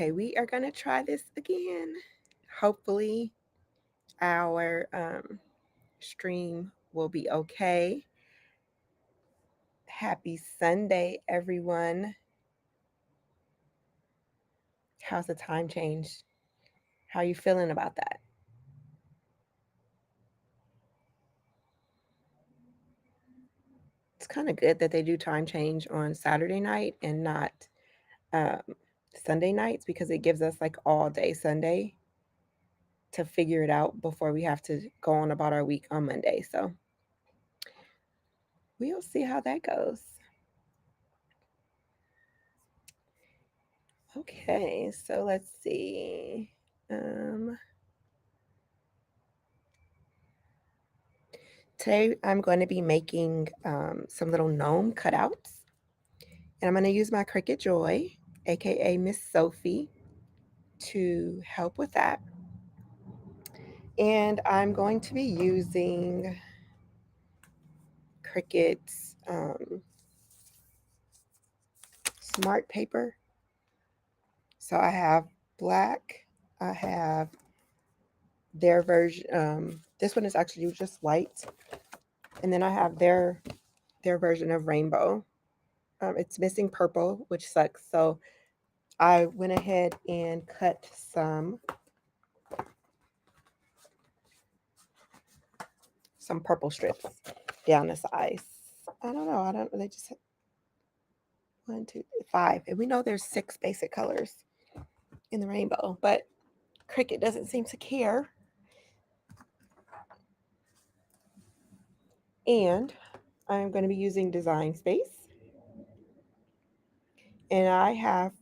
Okay, we are going to try this again. Hopefully, our stream will be okay. Happy Sunday, everyone. How's the time change? How are you feeling about that? It's kind of good that they do time change on Saturday night and not um, Sunday nights because it gives us like all day Sunday to figure it out before we have to go on about our week on Monday. So we'll see how that goes. Okay, so let's see. Um, Today I'm going to be making some little gnome cutouts, and I'm going to use my Cricut Joy, aka Miss Sophie, to help with that. And I'm going to be using Cricut's smart paper. So I have black, I have their version. This one is actually just white, and then I have their version of rainbow. It's missing purple, which sucks. So I went ahead and cut some purple strips down the size. I don't know. I don't. They just 1, 2, 5, and we know there's 6 basic colors in the rainbow, but Cricut doesn't seem to care. And I'm going to be using Design Space, and I have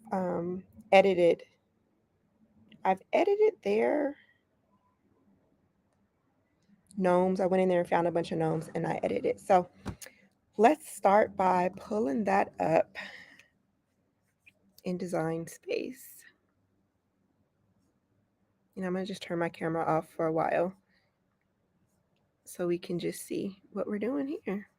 edited. I've edited their gnomes. I went in there and found a bunch of gnomes, and I edited it. So let's start by pulling that up in Design Space. And I'm going to just turn my camera off for a while so we can just see what we're doing here.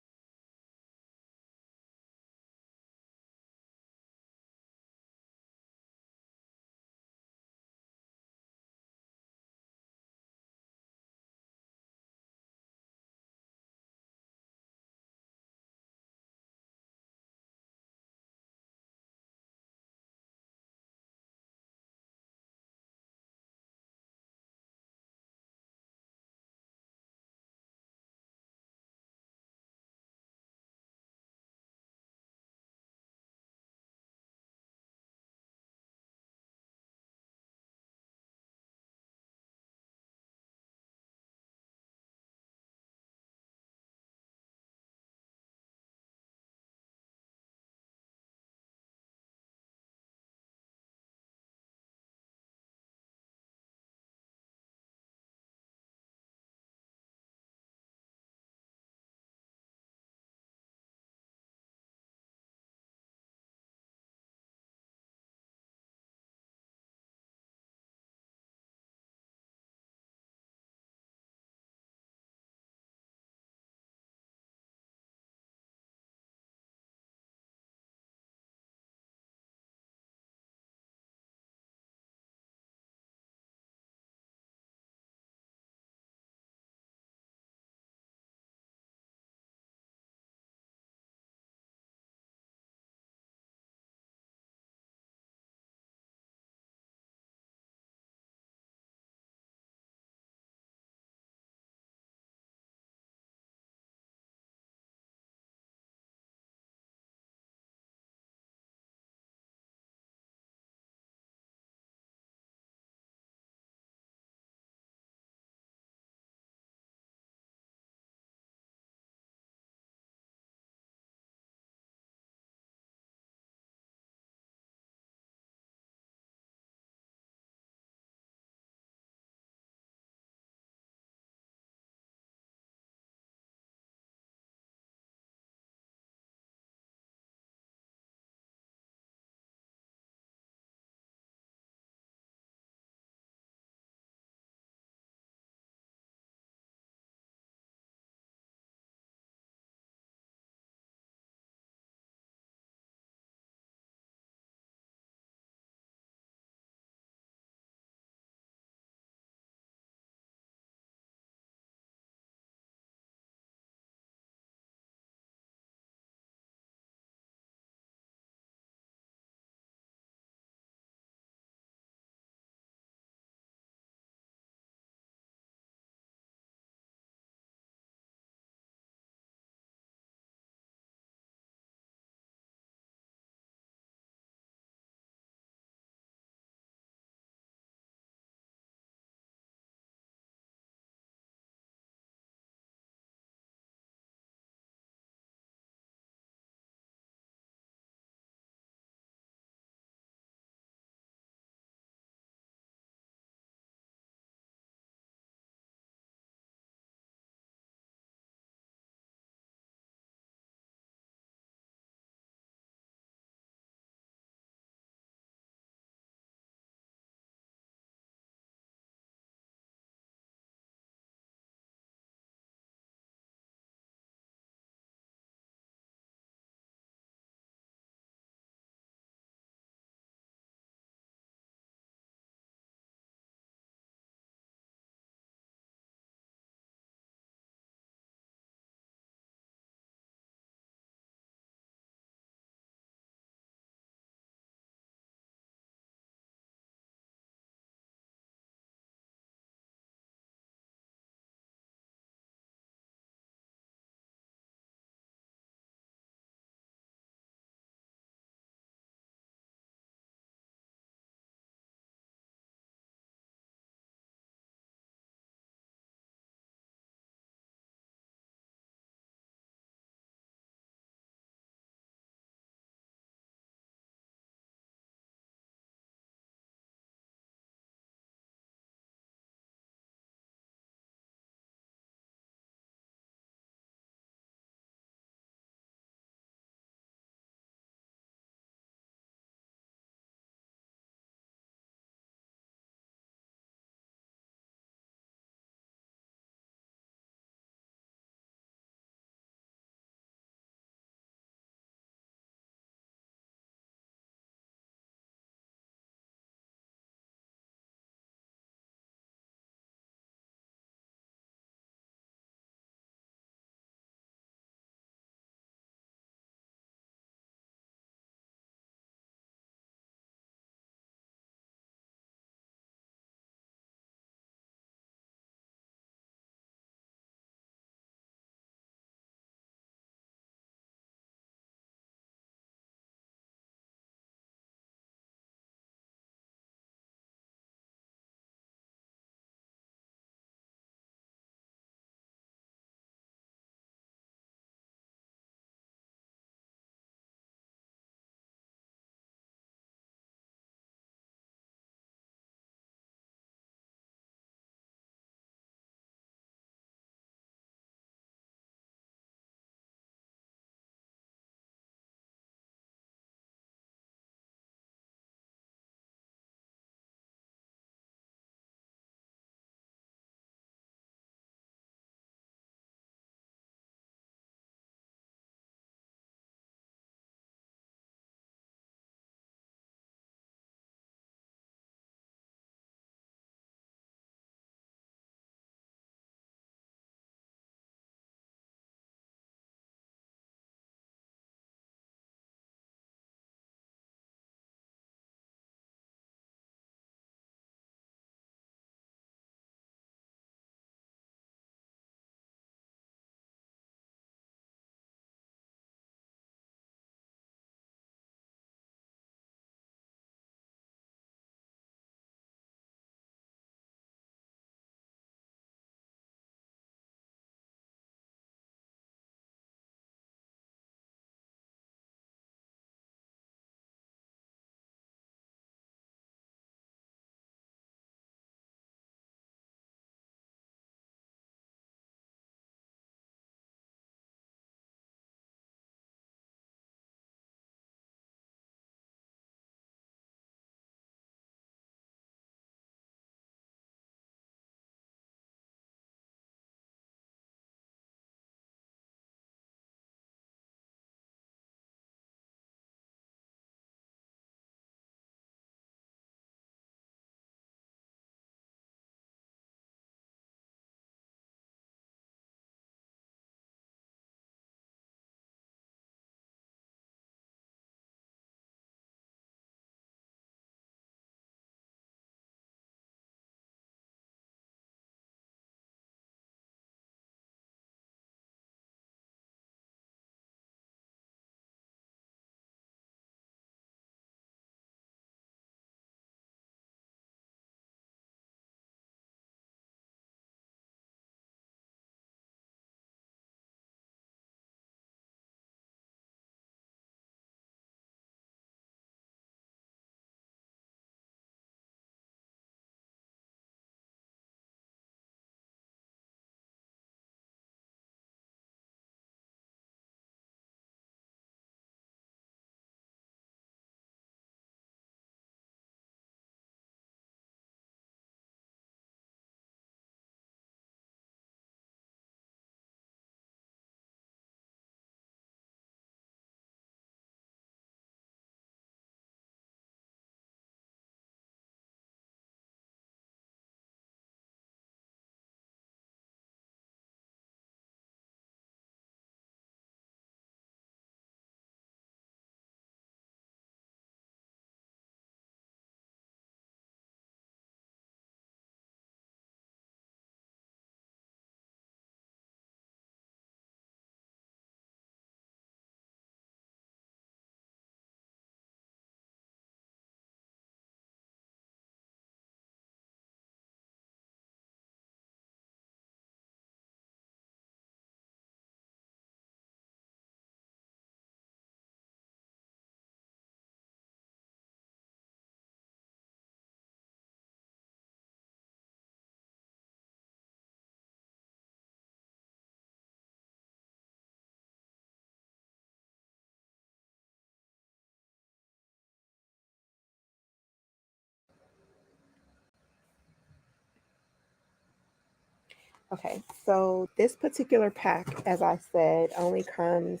Okay, so this particular pack, as I said, only comes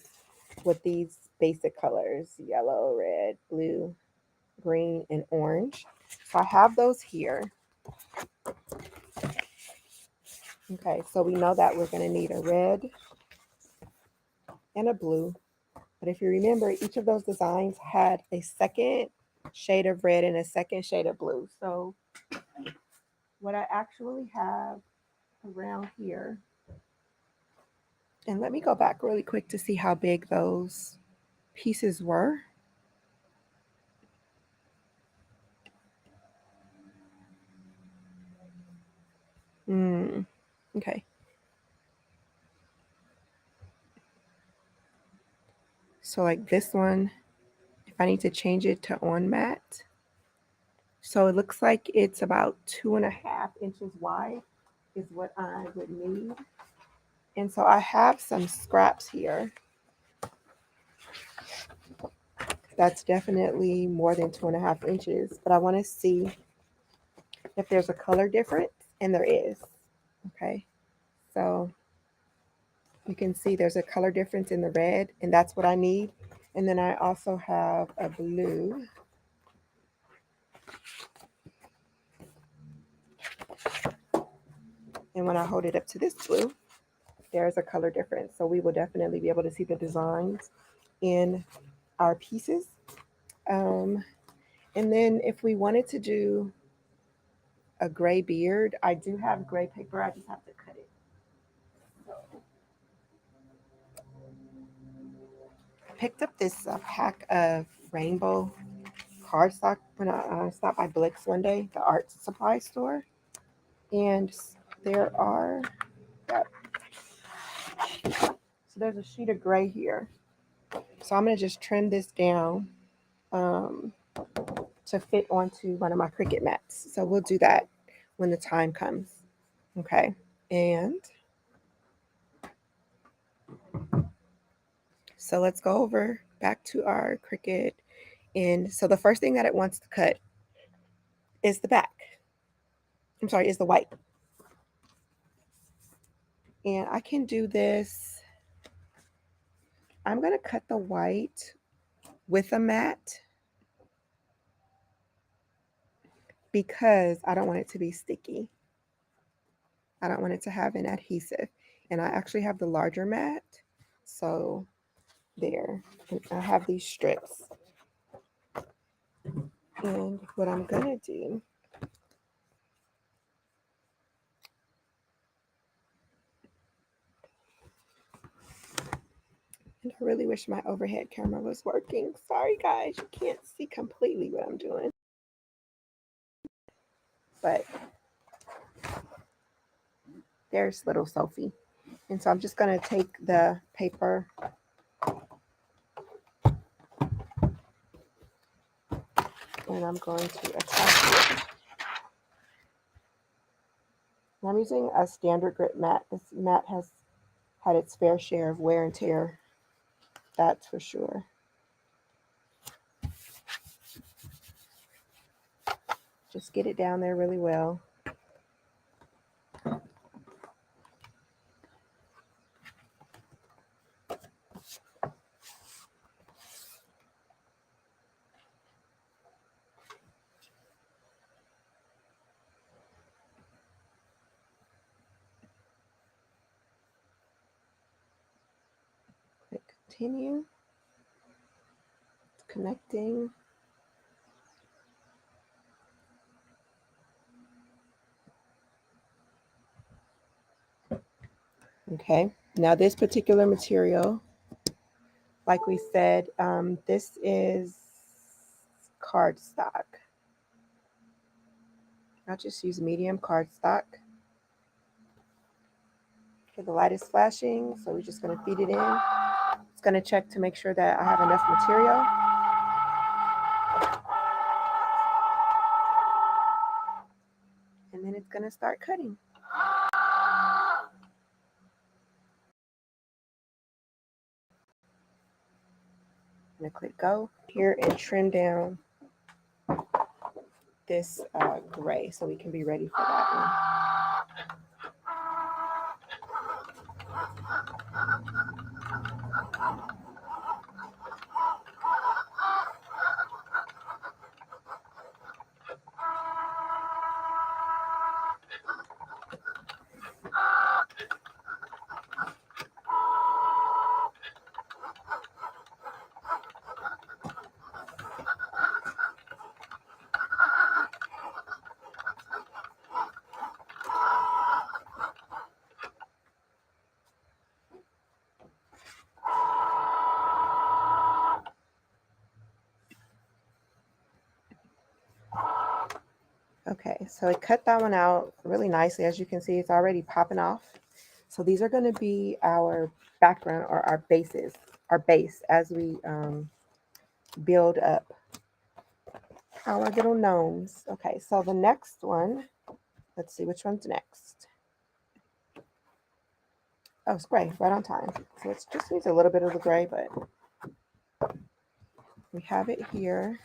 with these basic colors: yellow, red, blue, green, and orange. So I have those here. Okay, so we know that we're going to need a red and a blue. But if you remember, each of those designs had a second shade of red and a second shade of blue. So what I actually have around here, and let me go back really quick to see how big those pieces were. Okay. So like this one, if I need to change it to on matte, so it looks like it's about 2.5 inches wide is what I would need. And so I have some scraps here. That's definitely more than 2.5 inches, but I want to see if there's a color difference, and there is. Okay, so you can see there's a color difference in the red, and that's what I need. And then I also have a blue. And when I hold it up to this blue, there's a color difference. So we will definitely be able to see the designs in our pieces. And then if we wanted to do a gray beard, I do have gray paper. I just have to cut it. I picked up this pack of rainbow cardstock when I stopped by Blick's one day, the art supply store. And there are, yeah, so there's a sheet of gray here. So I'm going to just trim this down to fit onto one of my Cricut mats. So we'll do that when the time comes. Okay. And so let's go over back to our Cricut. And so the first thing that it wants to cut is the back. I'm sorry, is the white. And I can do this. I'm going to cut the white with a mat because I don't want it to be sticky. I don't want it to have an adhesive. And I actually have the larger mat. So there. And I have these strips. And what I'm going to do, and I really wish my overhead camera was working. Sorry guys, you can't see completely what I'm doing. But there's little Sophie. And so I'm just going to take the paper and I'm going to attach it. And I'm using a standard grit mat. This mat has had its fair share of wear and tear, that's for sure. Just get it down there really well. Click continue. It's connecting. Okay, now this particular material, like we said, this is cardstock. I'll just use medium cardstock. Okay, the light is flashing, so we're just going to feed it in. It's going to check to make sure that I have enough material. And then it's going to start cutting. I'm going to click go here and trim down this gray so we can be ready for that one. Okay, so I cut that one out really nicely. As you can see, it's already popping off. So these are going to be our background or our bases, our base as we build up our little gnomes. Okay, so the next one, let's see which one's next. Oh, it's gray, right on time. So it just needs a little bit of the gray, but we have it here.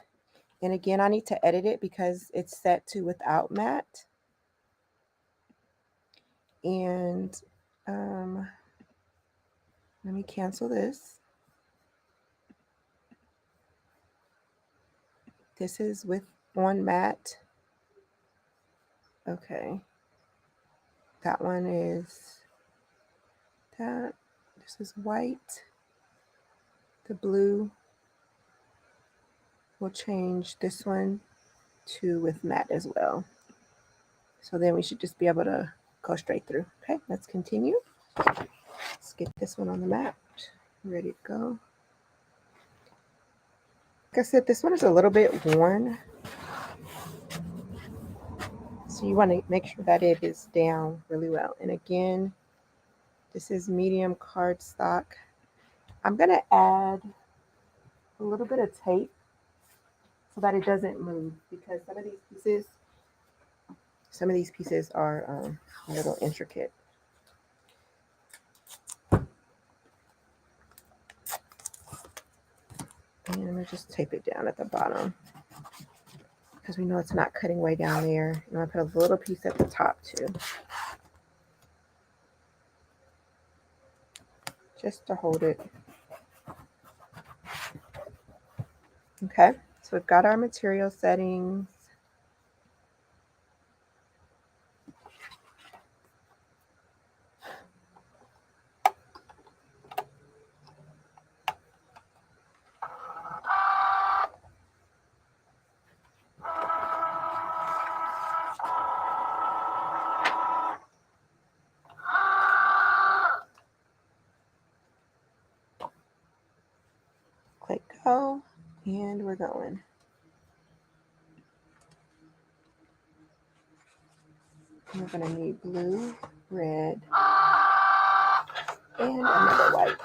And again, I need to edit it because it's set to without matte. And let me cancel this. This is with on matte. Okay. That one is that. This is white. The blue will change this one to with matte as well. So then we should just be able to go straight through. Okay, let's continue. Let's get this one on the map. Ready to go. Like I said, this one is a little bit worn. So you want to make sure that it is down really well. And again, this is medium cardstock. I'm going to add a little bit of tape so that it doesn't move, because some of these pieces are a little intricate. And I'm going to just tape it down at the bottom, because we know it's not cutting way down there. And I'm going to put a little piece at the top too, just to hold it. Okay, so we've got our material settings. Click go, and we're going. We're going to need blue, red, and another white.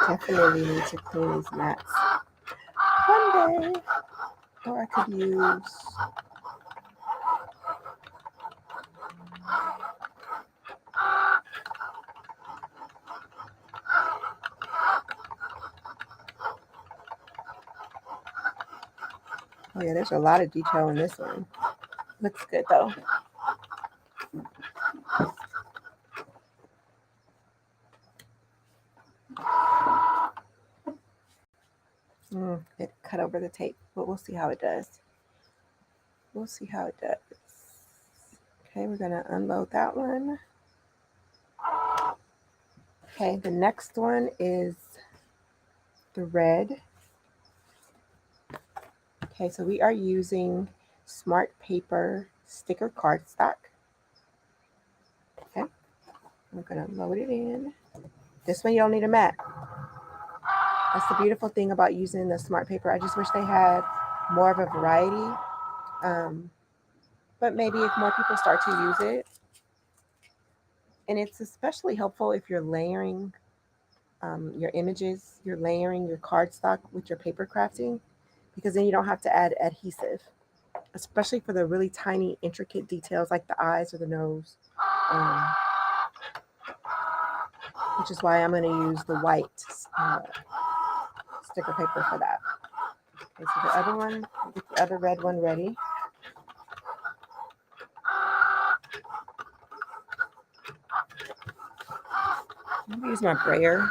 Definitely need to clean these mats one day, or I could use oh yeah, there's a lot of detail in this one. Looks good though. It cut over the tape, but we'll see how it does. We'll see how it does. Okay, we're gonna unload that one. Okay, the next one is the red. Okay, so we are using Smart Paper sticker cardstock. Okay, we're gonna load it in. This one you don't need a mat. That's the beautiful thing about using the Smart Paper. I just wish they had more of a variety. But maybe if more people start to use it, and it's especially helpful if you're layering your images, you're layering your cardstock with your paper crafting, because then you don't have to add adhesive, especially for the really tiny, intricate details like the eyes or the nose, which is why I'm going to use the white sticker paper for that. Okay, so the other one, get the other red one ready. I'm going to use my brayer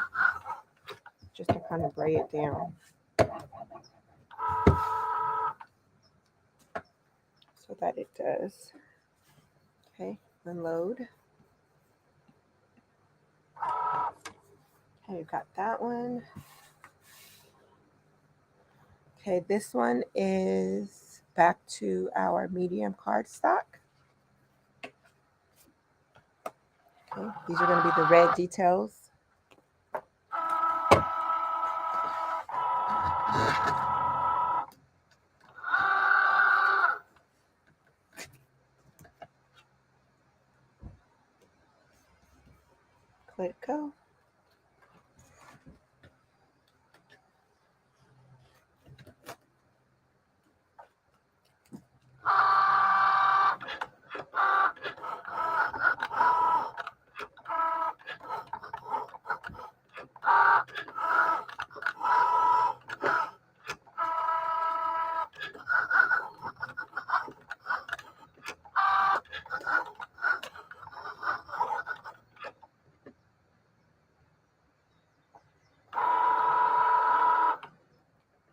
kind of lay it down so that it does. Okay, unload. Okay, we've got that one. Okay, this one is back to our medium cardstock. Okay, these are going to be the red details. Click go.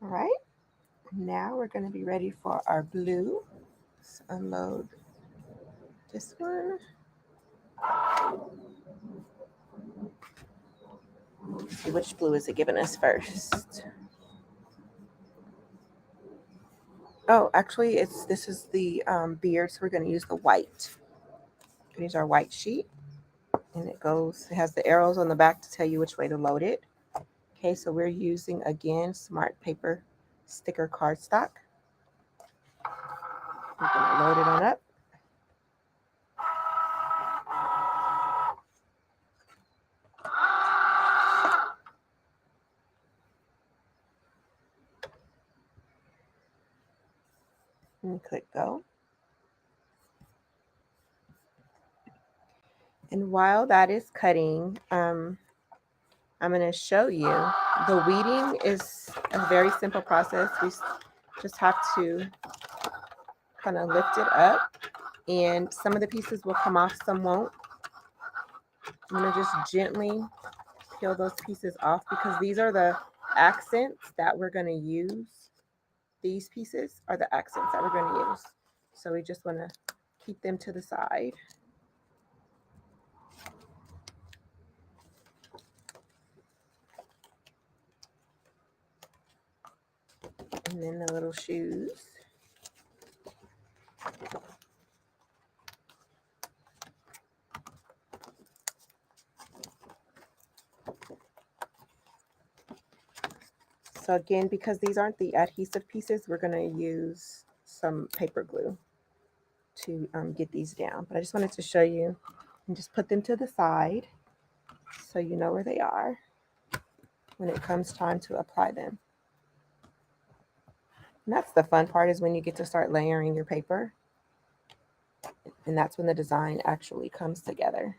All right, now we're going to be ready for our blue. Let's unload this one. Let's see which blue is it giving us first. Oh, actually, this is the beard, so we're going to use the white. Use our white sheet, and it has the arrows on the back to tell you which way to load it. Okay, so we're using, again, Smart Paper sticker cardstock. We're going to load it on up. And click go. And while that is cutting, I'm going to show you the weeding is a very simple process. We just have to kind of lift it up, and some of the pieces will come off, some won't. I'm going to just gently peel those pieces off because these are the accents that we're going to use. These pieces are the accents that we're going to use. So we just want to keep them to the side. And then the little shoes. So again, because these aren't the adhesive pieces, we're going to use some paper glue to get these down. But I just wanted to show you and just put them to the side so you know where they are when it comes time to apply them. And that's the fun part, is when you get to start layering your paper. And that's when the design actually comes together.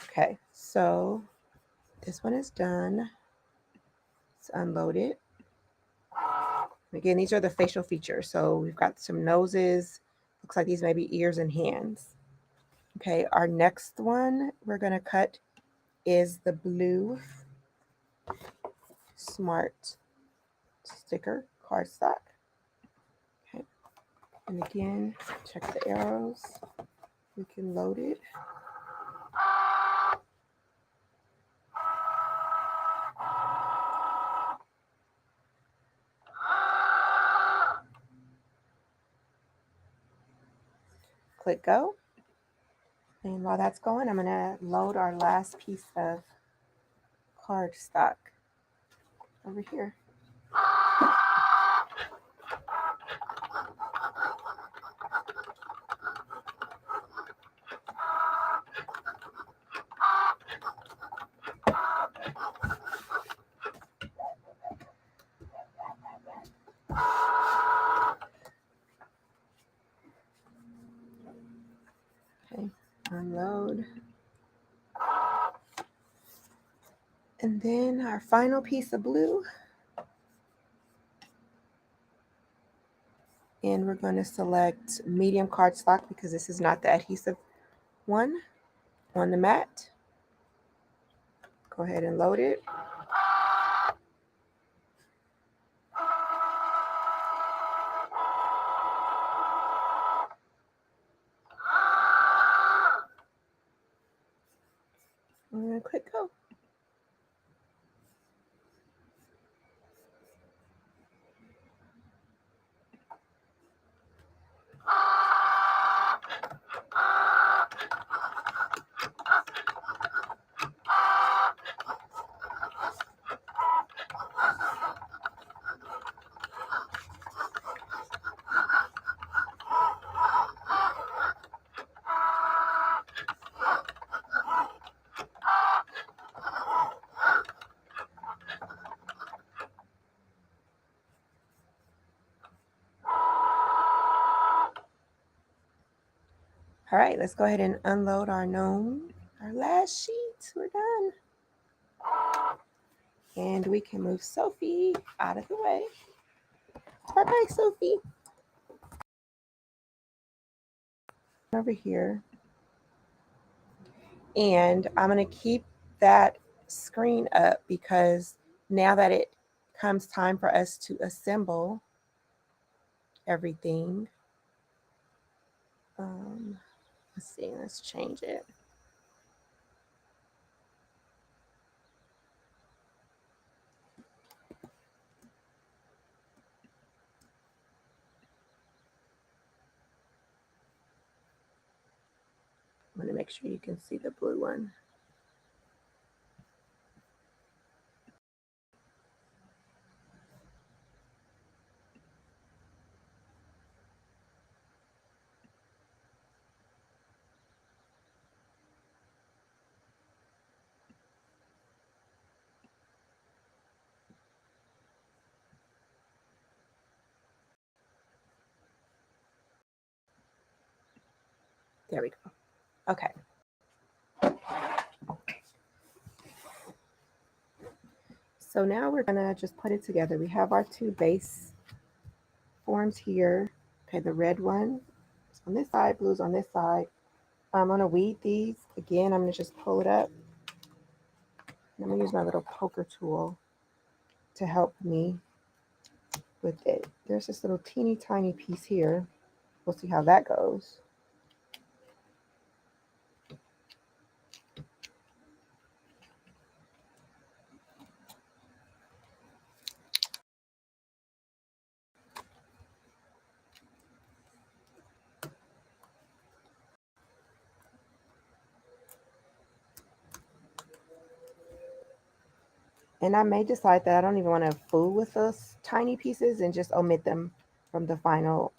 Okay, so this one is done. Let's unload it. Again, these are the facial features. So we've got some noses. Looks like these may be ears and hands. Okay, our next one we're going to cut is the blue Smart sticker cardstock. Okay, and again, check the arrows. We can load it. Click go. And while that's going, I'm going to load our last piece of cardstock over here. Okay, unload. And then our final piece of blue. And we're going to select medium cardstock because this is not the adhesive one on the mat. Go ahead and load it. And click go. All right, let's go ahead and unload our gnome. Our last sheet, we're done. And we can move Sophie out of the way. Bye-bye, Sophie. Over here. And I'm gonna keep that screen up because now that it comes time for us to assemble everything, let's see, let's change it. I'm gonna make sure you can see the blue one. There we go. Okay. So now we're gonna just put it together. We have our two base forms here. Okay, the red one is on this side, blue's on this side. I'm gonna weed these. Again, I'm gonna just pull it up. I'm gonna use my little poker tool to help me with it. There's this little teeny tiny piece here. We'll see how that goes. And I may decide that I don't even want to fool with those tiny pieces and just omit them from the final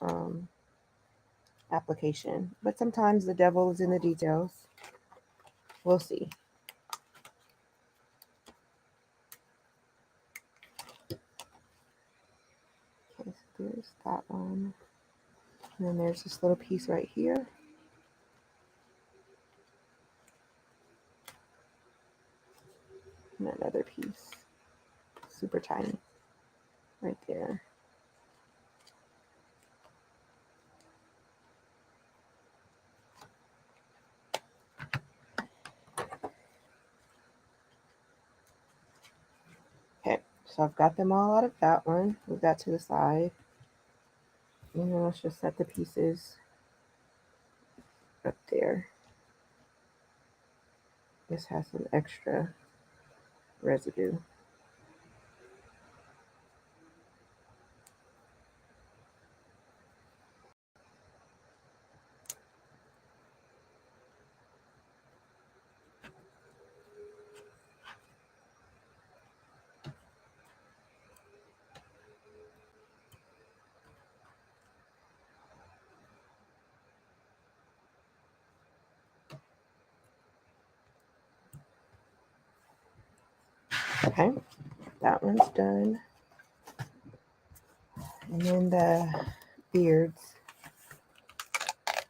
application. But sometimes the devil is in the details. We'll see. Okay, so there's that one. And then there's this little piece right here. And another piece. Super tiny. Right there. Okay, so I've got them all out of that one. Move that to the side. And then let's just set the pieces up there. This has some extra residue. Okay, that one's done. And then the beards.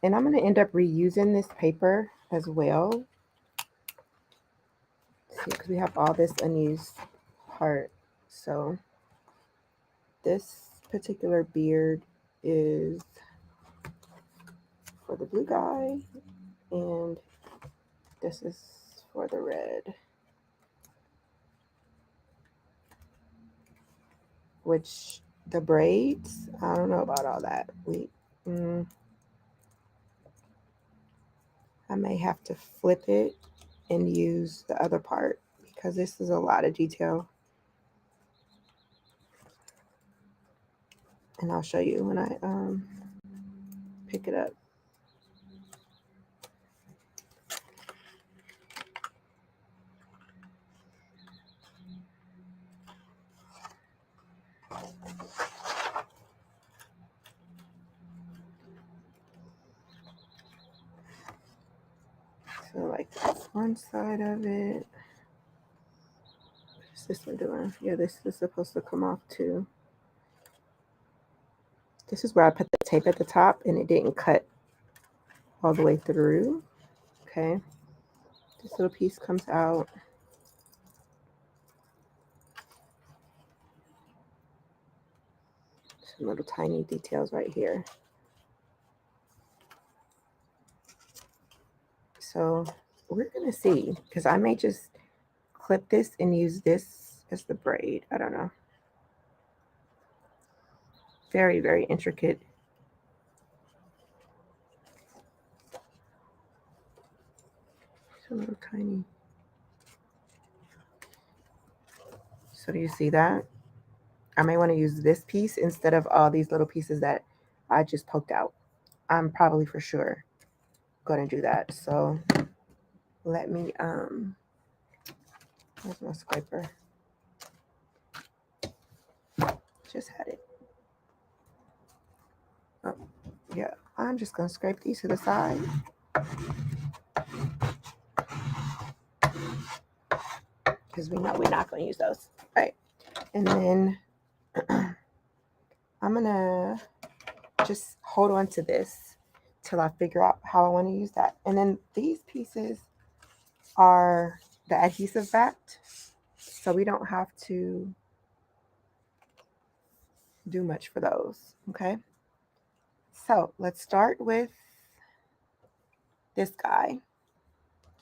And I'm going to end up reusing this paper as well. See, because we have all this unused part. So this particular beard is for the blue guy, and this is for the red. which the braids, I don't know about all that. I may have to flip it and use the other part because this is a lot of detail. And I'll show you when I pick it up. So like that's one side of it. What's this one doing? Yeah, this is supposed to come off too. This is where I put the tape at the top and it didn't cut all the way through. Okay. This little piece comes out. Some little tiny details right here. So we're gonna see, because I may just clip this and use this as the braid. I don't know. Very, very intricate. So little tiny. So do you see that? I may want to use this piece instead of all these little pieces that I just poked out. I'm probably for sure going to do that. So let me, where's my scraper? Just had it. Oh, yeah, I'm just going to scrape these to the side. Because we know we're not going to use those. All right. And then I'm going to just hold on to this till I figure out how I want to use that. And then these pieces are the adhesive backed, so we don't have to do much for those. Okay, so let's start with this guy.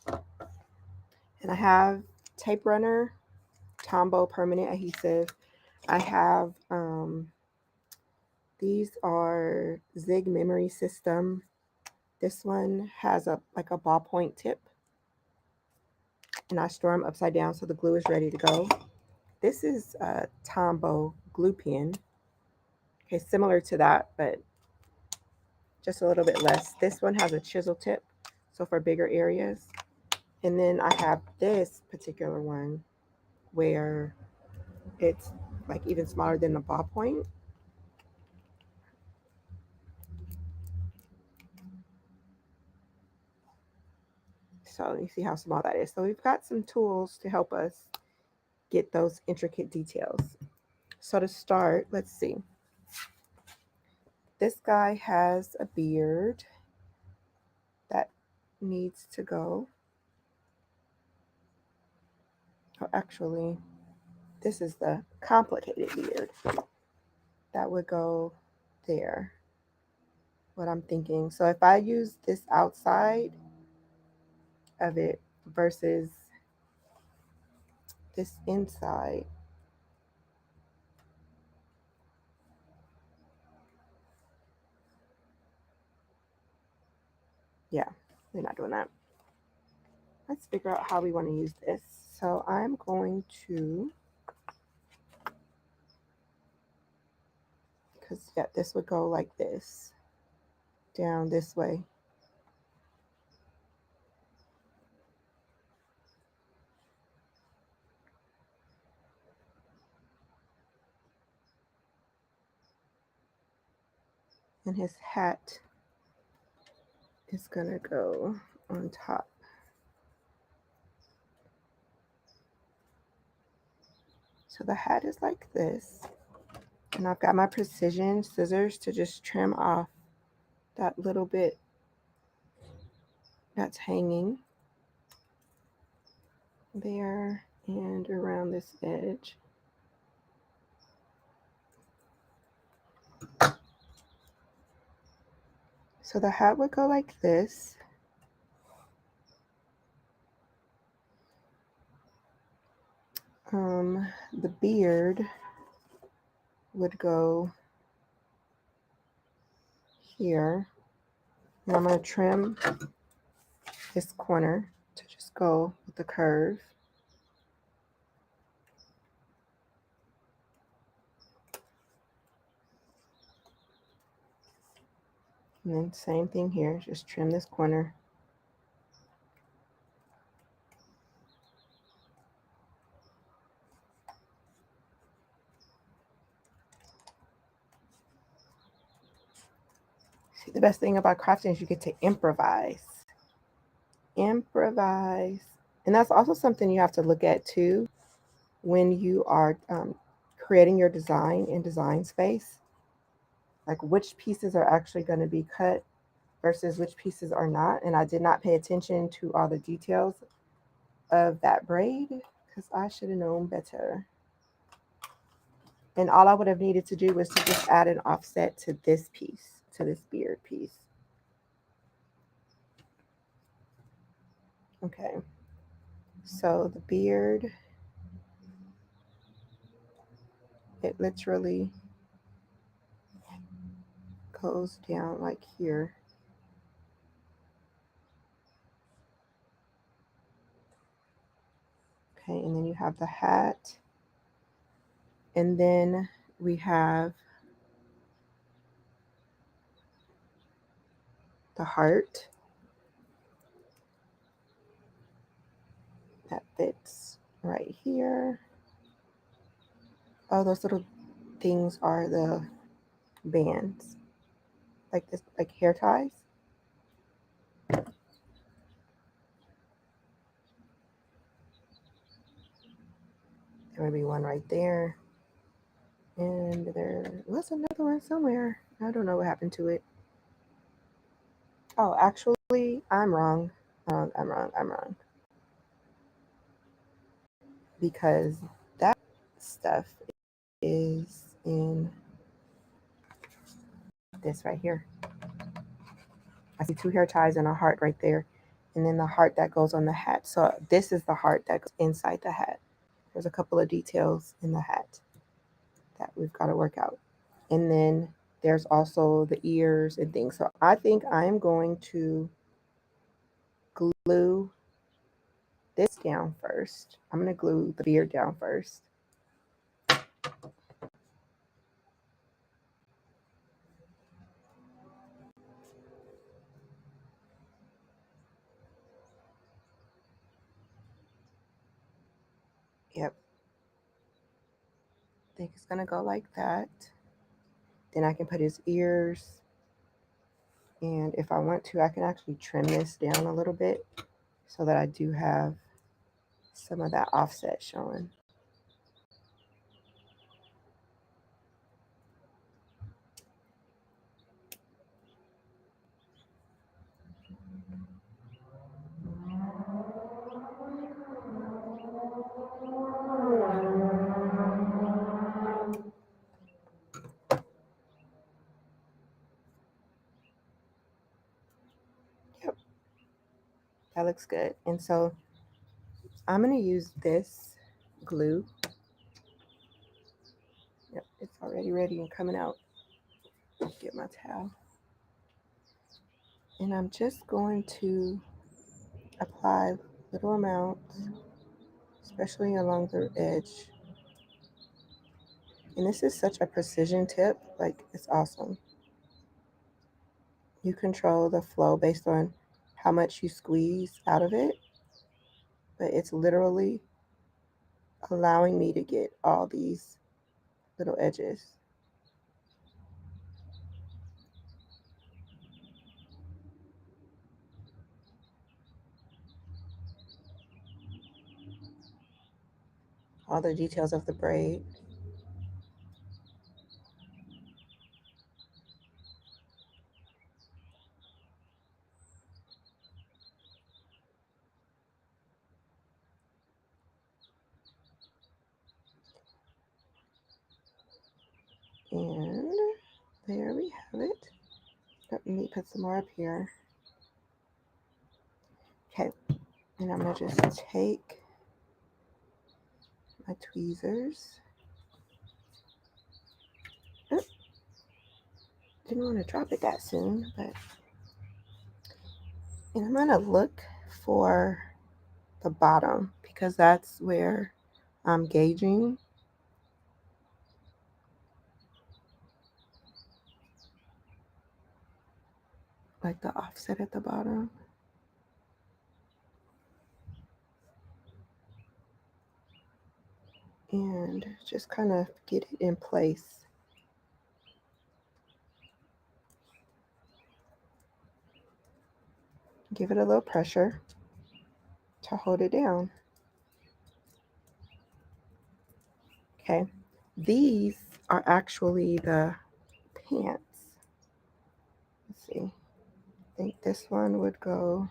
And I have tape runner, Tombow permanent adhesive. I have these are Zig memory system. This one has a like a ballpoint tip, and I store them upside down so the glue is ready to go. This is a Tombow glue pen. Okay, similar to that, but just a little bit less. This one has a chisel tip, so for bigger areas. And then I have this particular one where it's like even smaller than the ballpoint. So you see how small that is. So we've got some tools to help us get those intricate details. So to start, let's see. This guy has a beard that needs to go. Oh, actually, this is the complicated beard that would go there. What I'm thinking. So if I use this outside of it versus this inside, yeah, we're not doing that. Let's figure out how we want to use this. So I'm going to, because yeah, this would go like this, down this way. And his hat is gonna go on top. So the hat is like this. And I've got my precision scissors to just trim off that little bit that's hanging there and around this edge. So the hat would go like this. The beard would go here. And I'm going to trim this corner to just go with the curve. And then same thing here, just trim this corner. See, the best thing about crafting is you get to improvise. Improvise. And that's also something you have to look at too when you are creating your design in Design Space. Like which pieces are actually going to be cut versus which pieces are not. And I did not pay attention to all the details of that braid because I should have known better. And all I would have needed to do was to just add an offset to this piece, to this beard piece. Okay, so the beard, it literally goes down like here. Okay, and then you have the hat. And then we have the heart that fits right here. Oh, those little things are the bands, like this, like hair ties. There would be one right there. And there was another one somewhere. I don't know what happened to it. Oh, actually, I'm wrong. I'm wrong. Because that stuff is in this right here. I see two hair ties and a heart right there. And then the heart that goes on the hat. So this is the heart that goes inside the hat. There's a couple of details in the hat that we've got to work out. And then there's also the ears and things. So I think I'm going to glue this down first. I'm going to glue the beard down first. Yep. I think it's going to go like that. Then I can put his ears. And if I want to, I can actually trim this down a little bit so that I do have some of that offset showing. Yep, that looks good. And so I'm going to use this glue. Yep, it's already ready and coming out. Get my towel. And I'm just going to apply little amounts, especially along the edge. And this is such a precision tip, like it's awesome. You control the flow based on how much you squeeze out of it, but it's literally allowing me to get all these little edges. All the details of the braid. And there we have it. Let me put some more up here. Okay, and I'm gonna just take my tweezers didn't want to drop it that soon, but and I'm gonna look for the bottom because that's where I'm gauging. Like the offset at the bottom. And just kind of get it in place. Give it a little pressure to hold it down. Okay, these are actually the pants. Let's see, I think this one would go.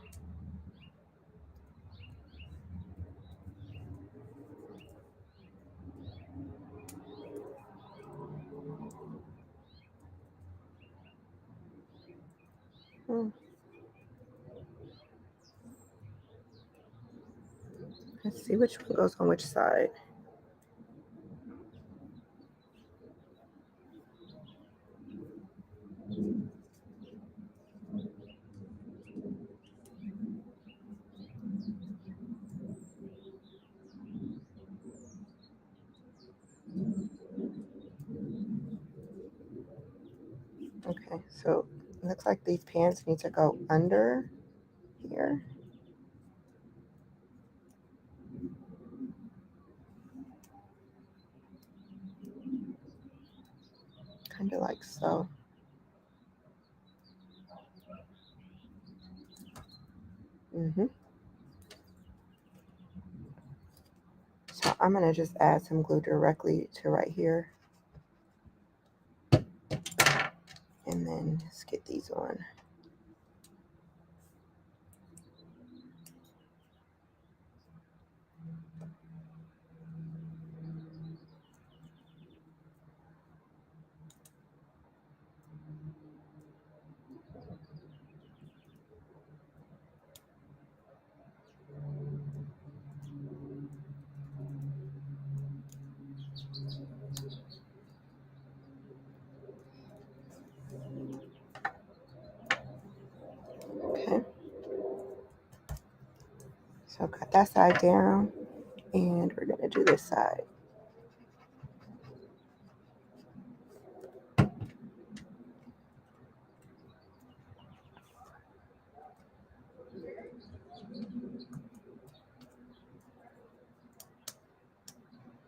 Let's see which one goes on which side. Okay, so it looks like these pants need to go under here. Kind of like so. So I'm going to just add some glue directly to right here. And then just get these on. Okay. So cut that side down, and we're going to do this side.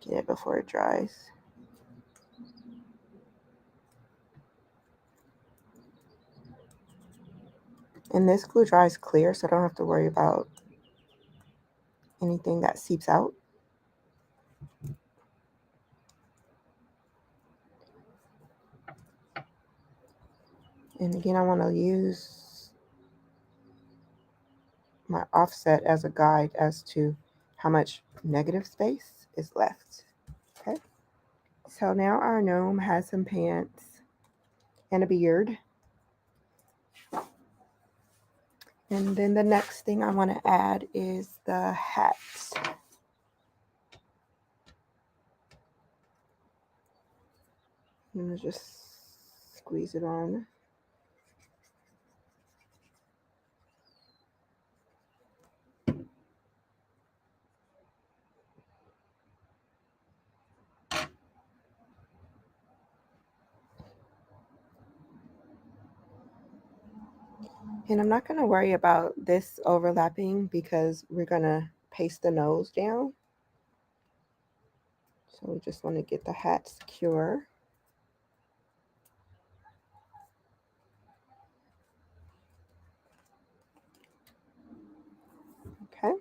Get it before it dries. And this glue dries clear, so I don't have to worry about anything that seeps out. And again, I want to use my offset as a guide as to how much negative space is left. Okay. So now our gnome has some pants and a beard. And then the next thing I want to add is the hat. I'm going to just squeeze it on. And I'm not going to worry about this overlapping because we're going to paste the nose down. So we just want to get the hat secure. Okay.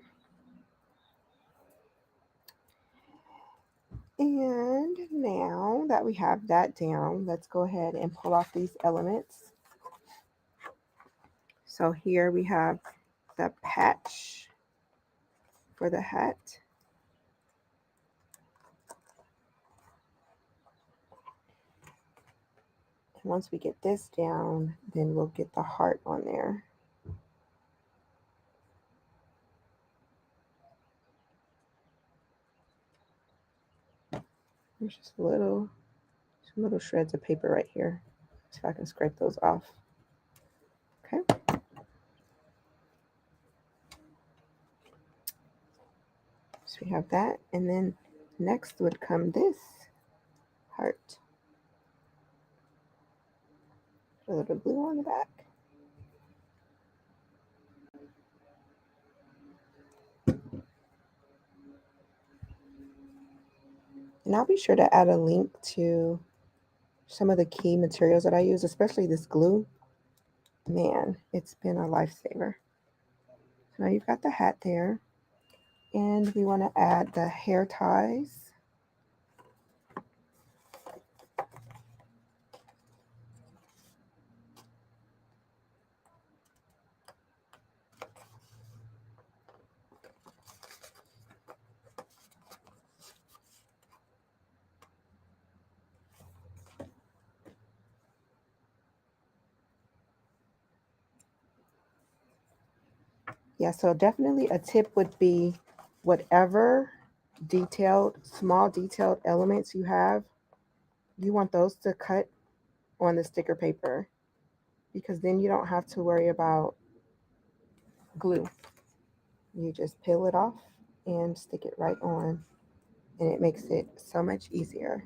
And now that we have that down, let's go ahead and pull off these elements. So here we have the patch for the hat. And once we get this down, then we'll get the heart on there. There's just some little shreds of paper right here. See if I can scrape those off. Okay. So we have that. And then next would come this heart. A little blue on the back. And I'll be sure to add a link to some of the key materials that I use, especially this glue. Man, it's been a lifesaver. So now you've got the hat there. And we want to add the hair ties. Yeah, so definitely a tip would be whatever small detailed elements you have, you want those to cut on the sticker paper, because then you don't have to worry about glue. You just peel it off and stick it right on, and it makes it so much easier.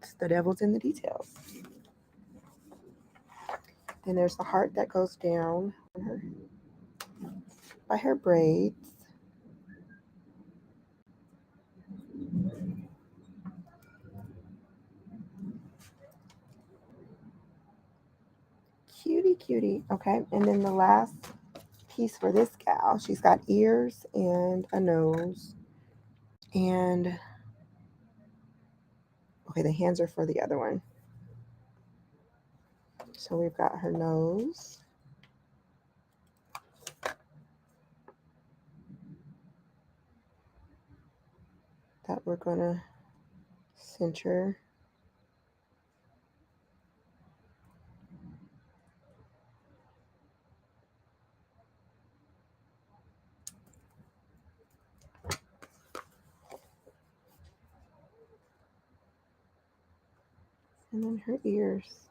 It's the devil's in the details. Then there's the heart that goes down on her by her braids. Cutie, cutie. Okay, and then the last piece for this gal, she's got ears and a nose. And okay, the hands are for the other one. So we've got her nose. That we're gonna center. And then her ears.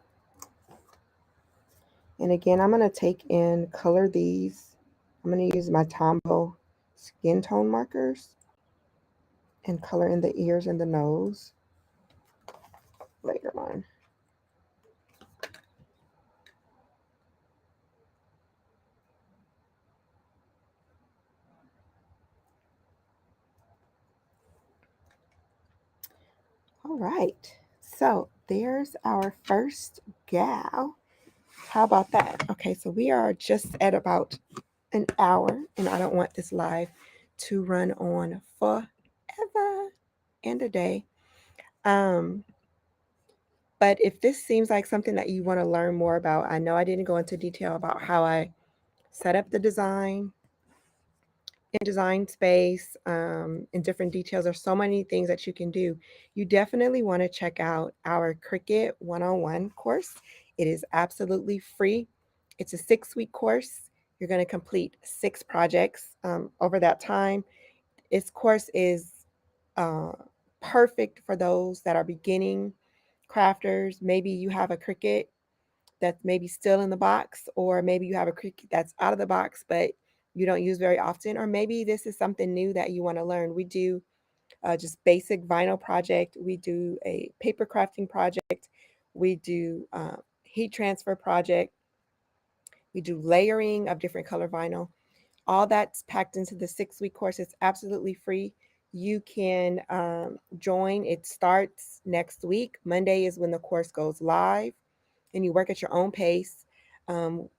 And again, I'm gonna take and color these. I'm gonna use my Tombow skin tone markers and color in the ears and the nose later on. All right, so there's our first gal. How about that? Okay, so we are just at about an hour, and I don't want this live to run on forever and a day. But if this seems like something that you want to learn more about, I know I didn't go into detail about how I set up the design in design space, in different details. There's so many things that you can do. You definitely want to check out our Cricut 101 course. It is absolutely free. It's a 6-week course. You're going to complete 6 projects over that time. This course is uh, perfect for those that are beginning crafters. Maybe you have a Cricut that's maybe still in the box, or maybe you have a Cricut that's out of the box, but you don't use very often, or maybe this is something new that you want to learn. We do just basic vinyl project. We do a paper crafting project. We do heat transfer project. We do layering of different color vinyl. All that's packed into the 6-week course. It's absolutely free. You can join. It starts next week. Monday is when the course goes live, and you work at your own pace,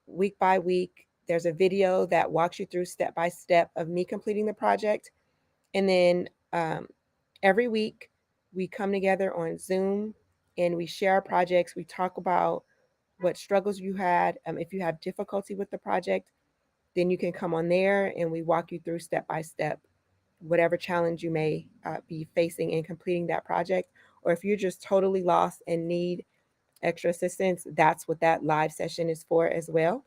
week by week. There's a video that walks you through step by step of me completing the project. And then every week we come together on Zoom and we share our projects. We talk about what struggles you had. If you have difficulty with the project, then you can come on there and we walk you through step by step whatever challenge you may be facing in completing that project. Or if you're just totally lost and need extra assistance, that's what that live session is for as well.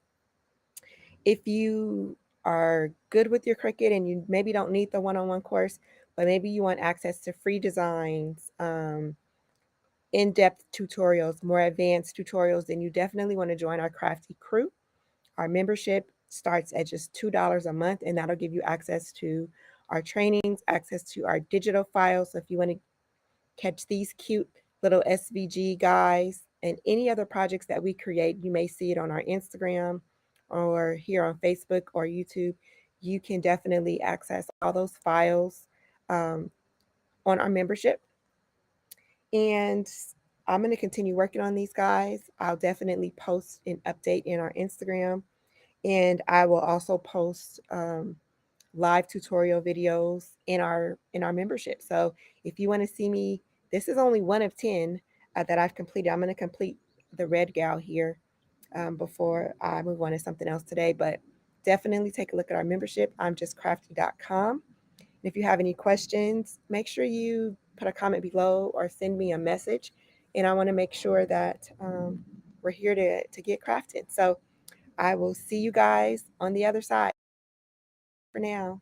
If you are good with your Cricut and you maybe don't need the one-on-one course, but maybe you want access to free designs, in-depth tutorials, more advanced tutorials, then you definitely want to join our crafty crew. Our membership starts at just $2 a month, and that'll give you access to our trainings, access to our digital files. So if you want to catch these cute little SVG guys and any other projects that we create, you may see it on our Instagram or here on Facebook or YouTube. You can definitely access all those files on our membership. And I'm going to continue working on these guys. I'll definitely post an update in our Instagram, and I will also post live tutorial videos in our membership. So if you want to see me, this is only one of 10 that I've completed. I'm going to complete the red gal here before I move on to something else today, but definitely take a look at our membership. I'm justcrafty.com. And if you have any questions, make sure you put a comment below or send me a message. And I want to make sure that we're here to get crafted. So I will see you guys on the other side for now.